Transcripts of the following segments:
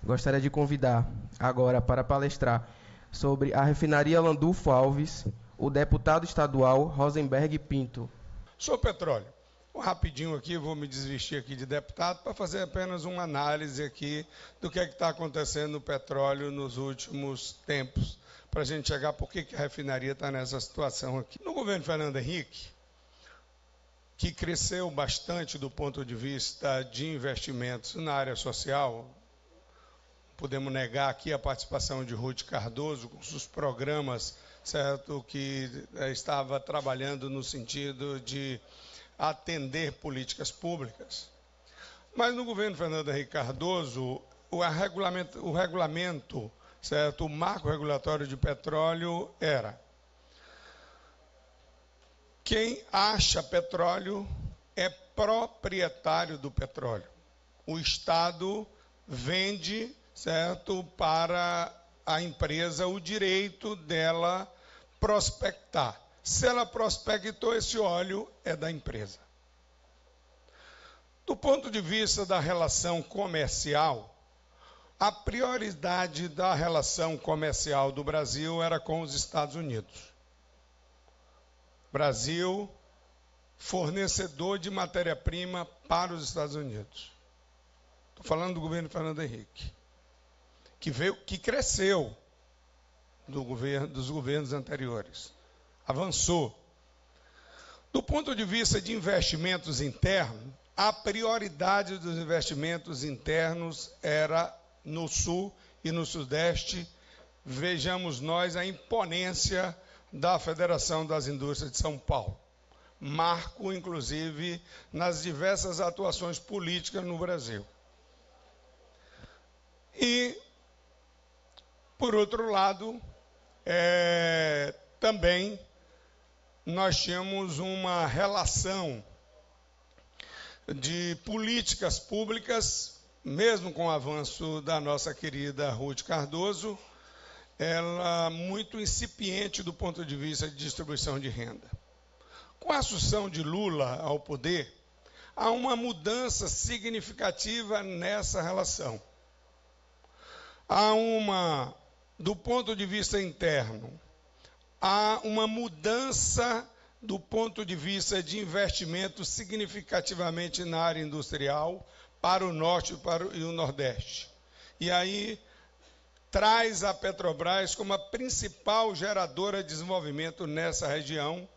Gostaria de convidar agora para palestrar sobre a refinaria Landulfo Alves, o deputado estadual Rosenberg Pinto. Sobre petróleo, rapidinho aqui, vou me desvestir aqui de deputado para fazer apenas uma análise aqui do que está acontecendo no petróleo nos últimos tempos, para a gente chegar por que a refinaria está nessa situação aqui. No governo Fernando Henrique, que cresceu bastante do ponto de vista de investimentos na área social, podemos negar aqui a participação de Ruth Cardoso com os programas, certo, que estava trabalhando no sentido de atender políticas públicas. Mas no governo Fernando Henrique Cardoso, o regulamento, certo, o marco regulatório de petróleo era: quem acha petróleo é proprietário do petróleo. O Estado vende, certo, para a empresa o direito dela prospectar. Se ela prospectou, esse óleo é da empresa. Do ponto de vista da relação comercial, a prioridade da relação comercial do Brasil era com os Estados Unidos. Brasil, fornecedor de matéria-prima para os Estados Unidos. Estou falando do governo Fernando Henrique, que cresceu dos governos anteriores, avançou. Do ponto de vista de investimentos internos, a prioridade dos investimentos internos era no Sul e no Sudeste. Vejamos nós a imponência da Federação das Indústrias de São Paulo, marco, inclusive, nas diversas atuações políticas no Brasil. E, por outro lado, também nós tínhamos uma relação de políticas públicas, mesmo com o avanço da nossa querida Ruth Cardoso, ela muito incipiente do ponto de vista de distribuição de renda. Com a assunção de Lula ao poder, há uma mudança significativa nessa relação. Do ponto de vista interno, há uma mudança do ponto de vista de investimento significativamente na área industrial para o Norte e o Nordeste. E aí traz a Petrobras como a principal geradora de desenvolvimento nessa região,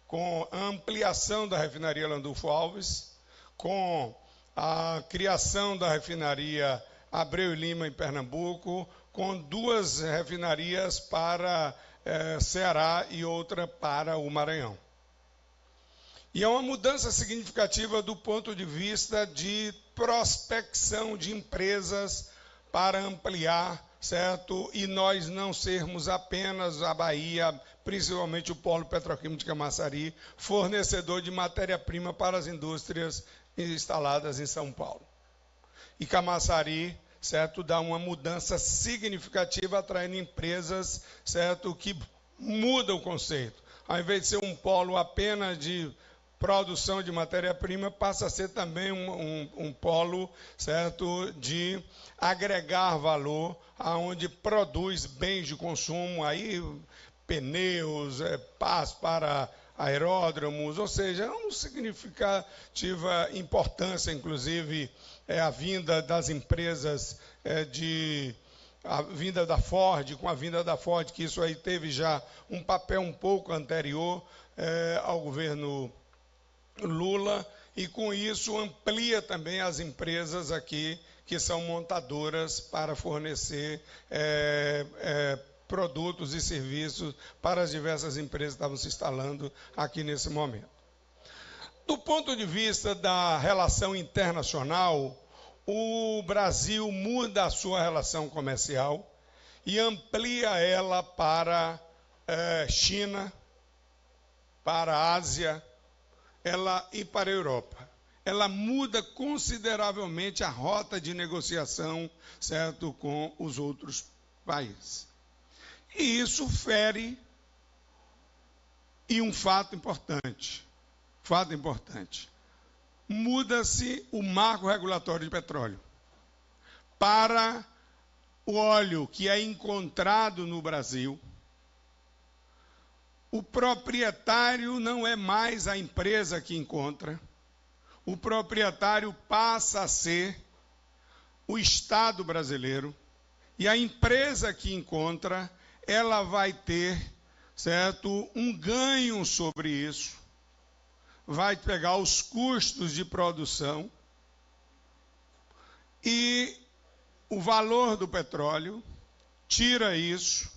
com a ampliação da refinaria Landulfo Alves, com a criação da refinaria Abreu e Lima em Pernambuco, com 2 refinarias para Ceará e outra para o Maranhão. E é uma mudança significativa do ponto de vista de prospecção de empresas para ampliar, certo? E nós não sermos apenas a Bahia, principalmente o polo petroquímico de Camaçari, fornecedor de matéria-prima para as indústrias instaladas em São Paulo. E Camaçari, certo, dá uma mudança significativa, atraindo empresas, certo, que mudam o conceito. Ao invés de ser um polo apenas de produção de matéria-prima, passa a ser também um polo, certo, de agregar valor, aonde produz bens de consumo, aí pneus, pás para aeródromos, ou seja, uma significativa importância, inclusive, a vinda das empresas, a vinda da Ford, com a vinda da Ford, que isso aí teve já um papel um pouco anterior ao governo Lula, e com isso amplia também as empresas aqui que são montadoras para fornecer produtos e serviços para as diversas empresas que estavam se instalando aqui nesse momento. Do ponto de vista da relação internacional, o Brasil muda a sua relação comercial e amplia ela para China, para a Ásia, e para a Europa. Ela muda consideravelmente a rota de negociação, certo, com os outros países. E isso fere, e um fato importante, muda-se o marco regulatório de petróleo para o óleo que é encontrado no Brasil, o proprietário não é mais a empresa que encontra, o proprietário passa a ser o Estado brasileiro, e a empresa que encontra, ela vai ter, certo, um ganho sobre isso, vai pegar os custos de produção e o valor do petróleo, tira isso,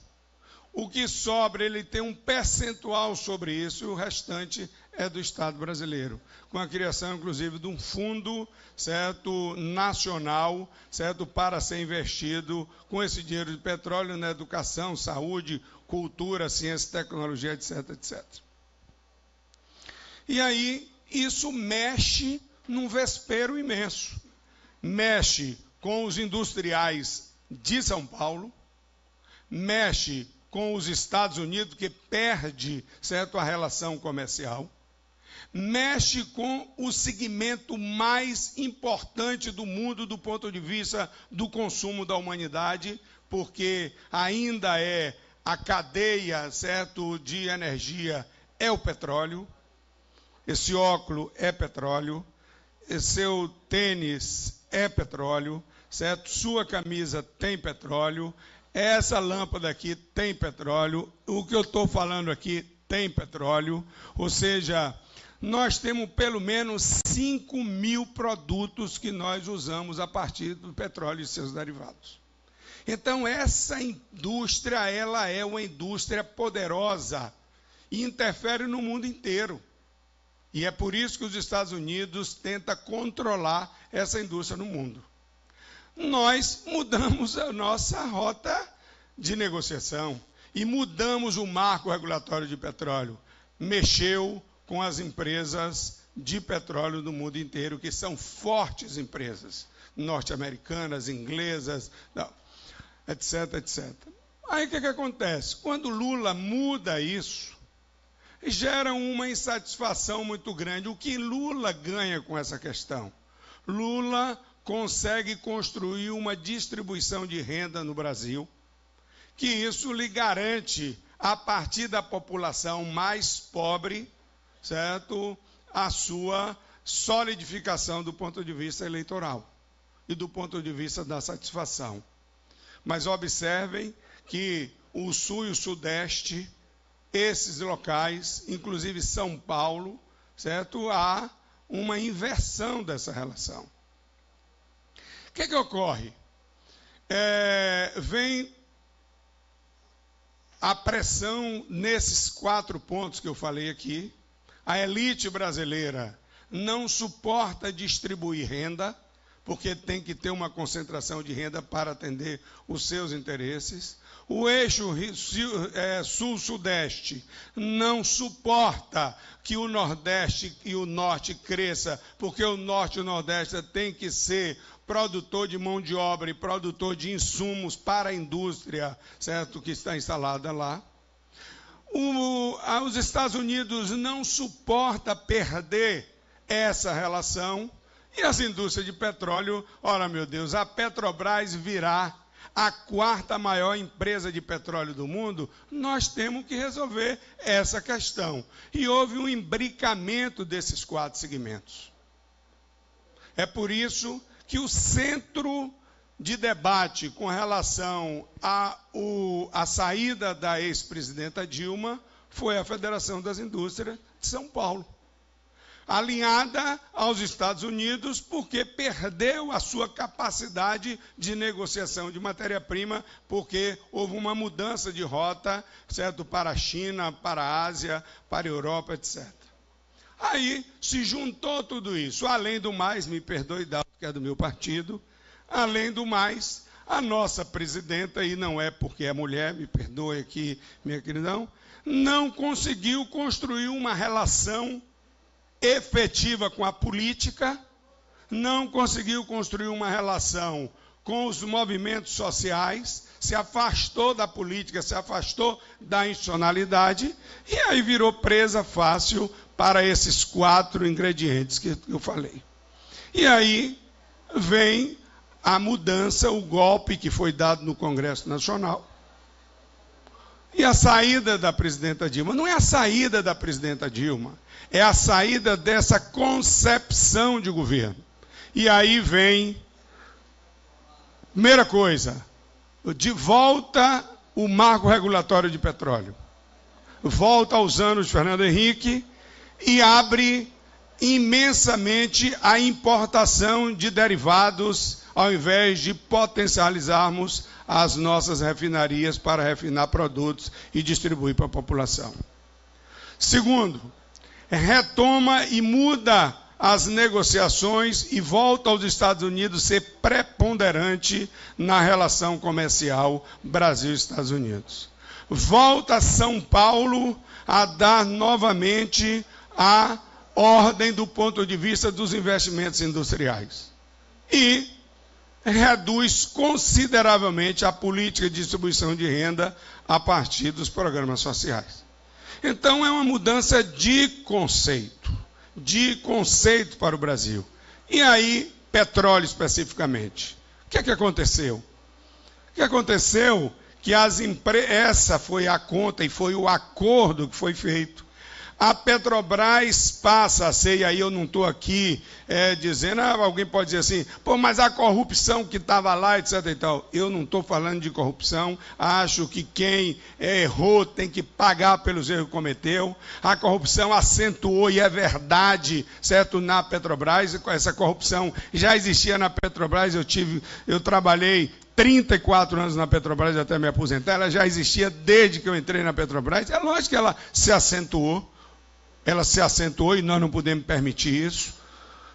o que sobra, ele tem um percentual sobre isso, e o restante é do Estado brasileiro, com a criação, inclusive, de um fundo, certo, nacional, certo, para ser investido com esse dinheiro de petróleo na educação, saúde, cultura, ciência, tecnologia, etc, etc. E aí, isso mexe num vespeiro imenso. Mexe com os industriais de São Paulo, mexe com os Estados Unidos, que perde, certo, a relação comercial, mexe com o segmento mais importante do mundo do ponto de vista do consumo da humanidade, porque ainda é a cadeia, certo, de energia é o petróleo, esse óculos é petróleo, seu tênis é petróleo, certo? Sua camisa tem petróleo, essa lâmpada aqui tem petróleo, o que eu estou falando aqui tem petróleo, ou seja, nós temos pelo menos 5.000 produtos que nós usamos a partir do petróleo e seus derivados. Então, essa indústria, ela é uma indústria poderosa e interfere no mundo inteiro. E é por isso que os Estados Unidos tentam controlar essa indústria no mundo. Nós mudamos a nossa rota de negociação e mudamos o marco regulatório de petróleo. Mexeu com as empresas de petróleo do mundo inteiro, que são fortes empresas, norte-americanas, inglesas, etc, etc. Aí o que acontece? Quando Lula muda isso, gera uma insatisfação muito grande. O que Lula ganha com essa questão? Lula consegue construir uma distribuição de renda no Brasil, que isso lhe garante, a partir da população mais pobre, certo, a sua solidificação do ponto de vista eleitoral e do ponto de vista da satisfação. Mas observem que o Sul e o Sudeste, esses locais, inclusive São Paulo, certo, há uma inversão dessa relação. O que ocorre? Vem a pressão nesses 4 pontos que eu falei aqui. A elite brasileira não suporta distribuir renda, porque tem que ter uma concentração de renda para atender os seus interesses. O eixo sul-sudeste não suporta que o nordeste e o norte cresça, porque o norte e o nordeste tem que ser produtor de mão de obra e produtor de insumos para a indústria, certo, que está instalada lá. Os Estados Unidos não suporta perder essa relação, e as indústrias de petróleo, ora meu Deus, a Petrobras virá a 4ª maior empresa de petróleo do mundo, nós temos que resolver essa questão. E houve um imbricamento desses 4 segmentos. É por isso que o centro de debate com relação à saída da ex-presidenta Dilma foi a Federação das Indústrias de São Paulo, alinhada aos Estados Unidos, porque perdeu a sua capacidade de negociação de matéria-prima, porque houve uma mudança de rota, certo, para a China, para a Ásia, para a Europa, etc. Aí se juntou tudo isso. Além do mais, me perdoe, Dalto, que é do meu partido, além do mais, a nossa presidenta, e não é porque é mulher, me perdoe aqui, minha queridão, não conseguiu construir uma relação efetiva com a política, não conseguiu construir uma relação com os movimentos sociais, se afastou da política, se afastou da institucionalidade, e aí virou presa fácil para esses 4 ingredientes que eu falei. E aí vem a mudança, o golpe que foi dado no Congresso Nacional. E a saída da presidenta Dilma. Não é a saída da presidenta Dilma, é a saída dessa concepção de governo. E aí vem, primeira coisa, de volta o marco regulatório de petróleo. Volta aos anos de Fernando Henrique e abre imensamente a importação de derivados, ao invés de potencializarmos as nossas refinarias para refinar produtos e distribuir para a população. Segundo, retoma e muda as negociações e volta aos Estados Unidos ser preponderante na relação comercial Brasil-Estados Unidos. Volta São Paulo a dar novamente a ordem do ponto de vista dos investimentos industriais. E reduz consideravelmente a política de distribuição de renda a partir dos programas sociais. Então, é uma mudança de conceito para o Brasil. E aí, petróleo especificamente. O que é que aconteceu? O que aconteceu? Que essa foi a conta e foi o acordo que foi feito. A Petrobras passa a ser, e aí eu não estou aqui dizendo, alguém pode dizer assim, pô, mas a corrupção que estava lá, etc. e tal. Eu não estou falando de corrupção, acho que quem errou tem que pagar pelos erros que cometeu. A corrupção acentuou, e é verdade, certo, na Petrobras. Essa corrupção já existia na Petrobras, eu trabalhei 34 anos na Petrobras até me aposentar, ela já existia desde que eu entrei na Petrobras. É lógico que ela se acentuou e nós não podemos permitir isso.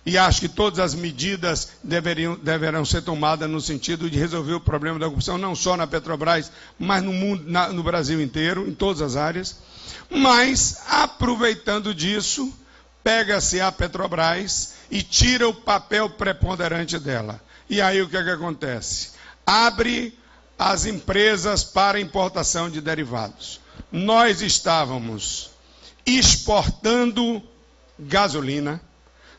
E acho que todas as medidas deverão ser tomadas no sentido de resolver o problema da corrupção, não só na Petrobras, mas no mundo, no Brasil inteiro, em todas as áreas. Mas, aproveitando disso, pega-se a Petrobras e tira o papel preponderante dela. E aí o que é que acontece? Abre as empresas para importação de derivados. Nós estávamos exportando gasolina,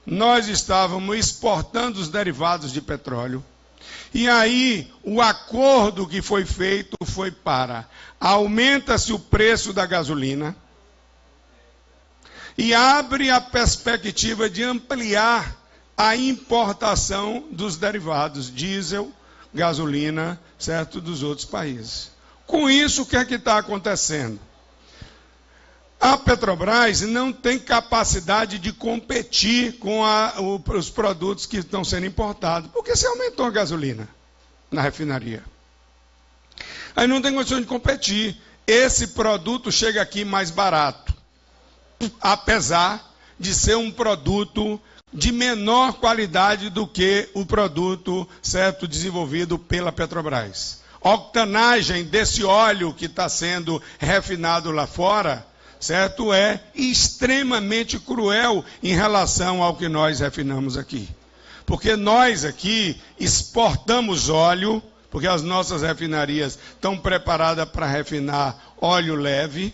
nós estávamos exportando os derivados de petróleo, e aí o acordo que foi feito foi para aumenta-se o preço da gasolina e abre a perspectiva de ampliar a importação dos derivados diesel, gasolina, certo, dos outros países. Com isso, o que é que está acontecendo? A Petrobras não tem capacidade de competir com os produtos que estão sendo importados, porque se aumentou a gasolina na refinaria. Aí não tem condição de competir. Esse produto chega aqui mais barato, apesar de ser um produto de menor qualidade do que o produto, certo, desenvolvido pela Petrobras. A octanagem desse óleo que está sendo refinado lá fora, certo, é extremamente cruel em relação ao que nós refinamos aqui. Porque nós aqui exportamos óleo, porque as nossas refinarias estão preparadas para refinar óleo leve,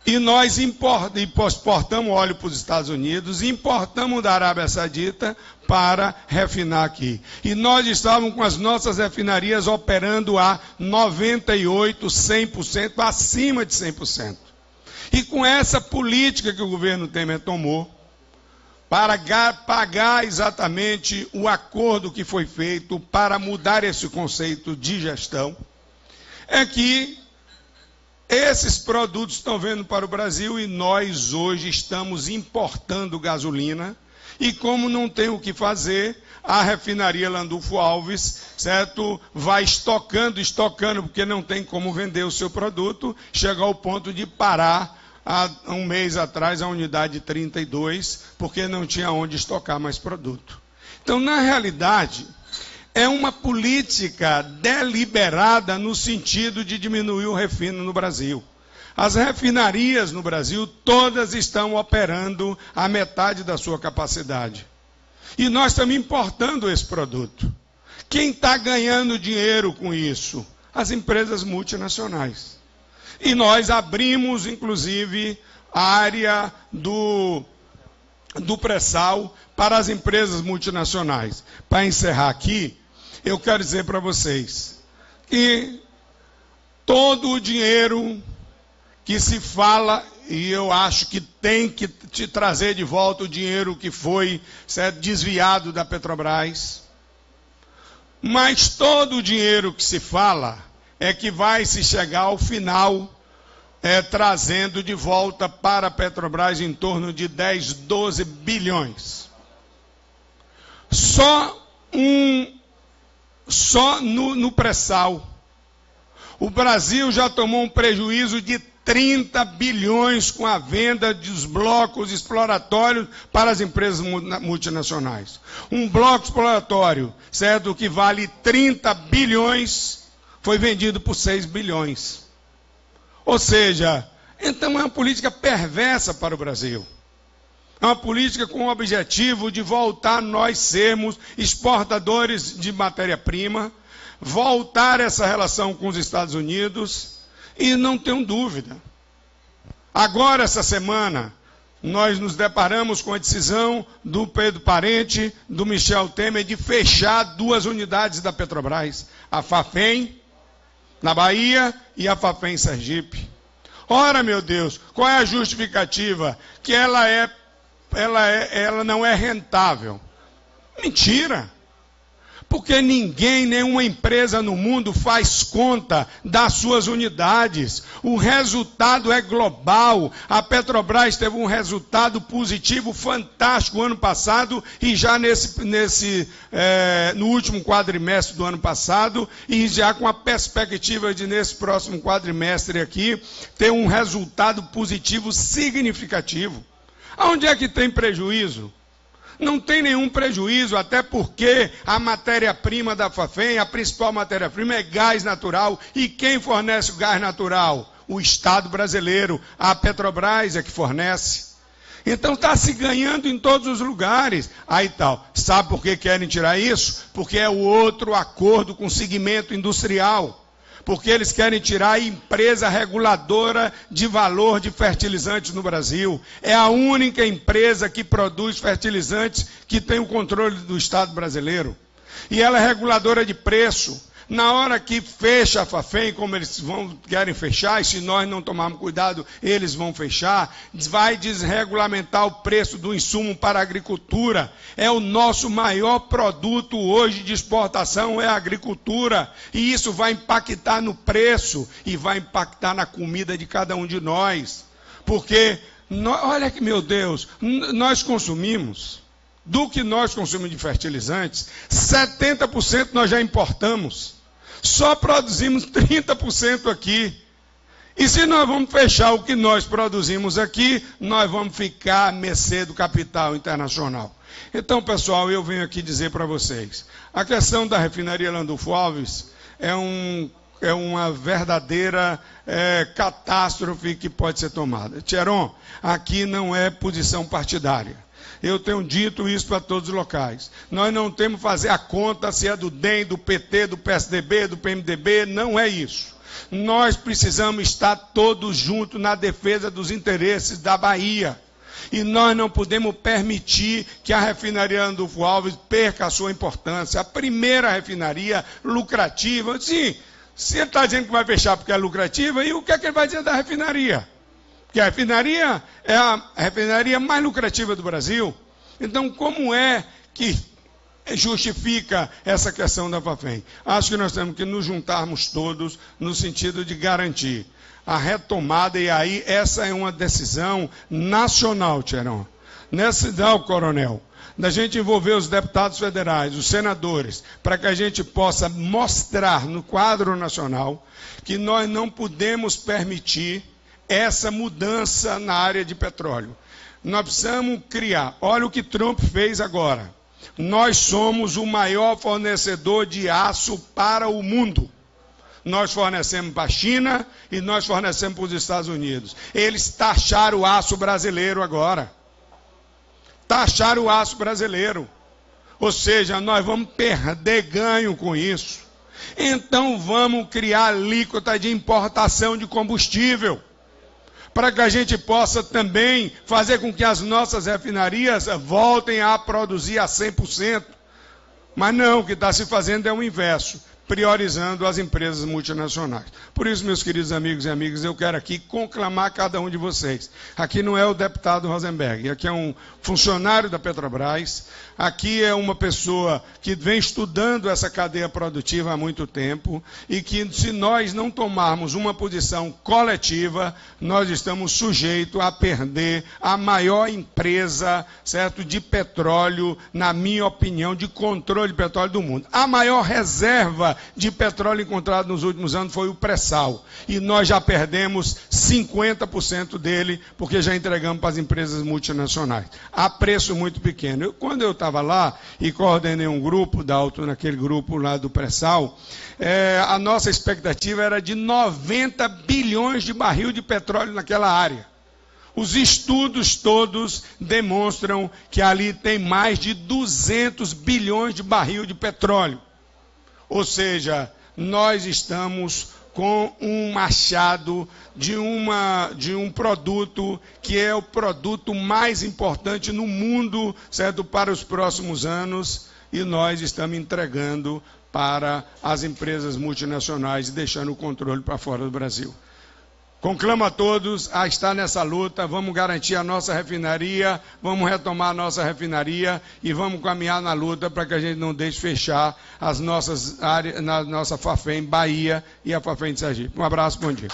e nós exportamos óleo para os Estados Unidos, importamos da Arábia Saudita para refinar aqui. E nós estávamos com as nossas refinarias operando a 98%, 100%, acima de 100%. E com essa política que o governo Temer tomou, para pagar exatamente o acordo que foi feito para mudar esse conceito de gestão, é que esses produtos estão vindo para o Brasil e nós hoje estamos importando gasolina. E como não tem o que fazer, a refinaria Landulfo Alves, certo, vai estocando, porque não tem como vender o seu produto. Chega ao ponto de parar, há um mês atrás, a unidade 32, porque não tinha onde estocar mais produto. Então, na realidade, é uma política deliberada no sentido de diminuir o refino no Brasil. As refinarias no Brasil todas estão operando a metade da sua capacidade. E nós estamos importando esse produto. Quem está ganhando dinheiro com isso? As empresas multinacionais. E nós abrimos, inclusive, a área do pré-sal para as empresas multinacionais. Para encerrar aqui, eu quero dizer para vocês que todo o dinheiro que se fala, e eu acho que tem que te trazer de volta o dinheiro que foi desviado da Petrobras, mas todo o dinheiro que se fala é que vai se chegar ao final trazendo de volta para a Petrobras em torno de 10, 12 bilhões. Só no pré-sal, o Brasil já tomou um prejuízo de 30 bilhões com a venda dos blocos exploratórios para as empresas multinacionais. Um bloco exploratório, certo, que vale 30 bilhões, foi vendido por 6 bilhões. Ou seja, então é uma política perversa para o Brasil. É uma política com o objetivo de voltar nós sermos exportadores de matéria-prima, voltar essa relação com os Estados Unidos, e não tenho dúvida. Agora, essa semana, nós nos deparamos com a decisão do Pedro Parente, do Michel Temer, de fechar 2 unidades da Petrobras, a Fafem, na Bahia, e a Fafem em Sergipe. Ora, meu Deus, qual é a justificativa? Que ela não é rentável. Mentira! Porque ninguém, nenhuma empresa no mundo faz conta das suas unidades. O resultado é global. A Petrobras teve um resultado positivo fantástico ano passado e já no último quadrimestre do ano passado e já com a perspectiva de nesse próximo quadrimestre aqui ter um resultado positivo significativo. Aonde é que tem prejuízo? Não tem nenhum prejuízo, até porque a matéria-prima da Fafem, a principal matéria-prima é gás natural. E quem fornece o gás natural? O Estado brasileiro. A Petrobras é que fornece. Então está se ganhando em todos os lugares. Aí tal. Sabe por que querem tirar isso? Porque é o outro acordo com o segmento industrial. Porque eles querem tirar a empresa reguladora de valor de fertilizantes no Brasil. É a única empresa que produz fertilizantes que tem o controle do Estado brasileiro. E ela é reguladora de preço. Na hora que fecha a Fafem, como eles querem fechar, e se nós não tomarmos cuidado, eles vão fechar, vai desregulamentar o preço do insumo para a agricultura. É o nosso maior produto hoje de exportação, é a agricultura. E isso vai impactar no preço e vai impactar na comida de cada um de nós. Porque, olha que, meu Deus, nós consumimos, do que nós consumimos de fertilizantes, 70% nós já importamos. Só produzimos 30% aqui. E se nós vamos fechar o que nós produzimos aqui, nós vamos ficar à mercê do capital internacional. Então, pessoal, eu venho aqui dizer para vocês, a questão da refinaria Landulfo Alves é uma verdadeira catástrofe que pode ser tomada. Tcheron, aqui não é posição partidária. Eu tenho dito isso para todos os locais. Nós não temos que fazer a conta se é do DEM, do PT, do PSDB, do PMDB, não é isso. Nós precisamos estar todos juntos na defesa dos interesses da Bahia. E nós não podemos permitir que a refinaria Landulfo Alves perca a sua importância. A primeira refinaria lucrativa, sim, se ele está dizendo que vai fechar porque é lucrativa, e o que é que ele vai dizer da refinaria? Que a refinaria é a refinaria mais lucrativa do Brasil. Então, como é que justifica essa questão da Fafem? Acho que nós temos que nos juntarmos todos no sentido de garantir a retomada, e aí essa é uma decisão nacional, Tcheron. Nessa decisão, coronel, da gente envolver os deputados federais, os senadores, para que a gente possa mostrar no quadro nacional que nós não podemos permitir essa mudança na área de petróleo. Nós precisamos criar, olha o que Trump fez agora. Nós somos o maior fornecedor de aço para o mundo. Nós fornecemos para a China e nós fornecemos para os Estados Unidos. Eles taxaram o aço brasileiro agora. Taxaram o aço brasileiro. Ou seja, nós vamos perder ganho com isso. Então vamos criar alíquota de importação de combustível. para que a gente possa também fazer com que as nossas refinarias voltem a produzir a 100%. Mas não, o que está se fazendo é o inverso, priorizando as empresas multinacionais. Por isso, meus queridos amigos e amigas, eu quero aqui conclamar cada um de vocês. Aqui não é o deputado Rosenberg, aqui é um funcionário da Petrobras, aqui é uma pessoa que vem estudando essa cadeia produtiva há muito tempo e que, se nós não tomarmos uma posição coletiva, nós estamos sujeitos a perder a maior empresa, certo, de petróleo, na minha opinião, de controle de petróleo do mundo. A maior reserva de petróleo encontrado nos últimos anos foi o pré-sal. E nós já perdemos 50% dele, porque já entregamos para as empresas multinacionais, a preço muito pequeno. Quando eu estava lá e coordenei um grupo, naquele grupo lá do pré-sal, a nossa expectativa era de 90 bilhões de barril de petróleo naquela área. Os estudos todos demonstram que ali tem mais de 200 bilhões de barril de petróleo. Ou seja, nós estamos com um machado de um produto que é o produto mais importante no mundo, certo, para os próximos anos, e nós estamos entregando para as empresas multinacionais e deixando o controle para fora do Brasil. Conclamo a todos a estar nessa luta, vamos garantir a nossa refinaria, vamos retomar a nossa refinaria e vamos caminhar na luta para que a gente não deixe fechar as nossas áreas, na nossa Fafem Bahia e a Fafem de Sergipe. Um abraço, bom dia.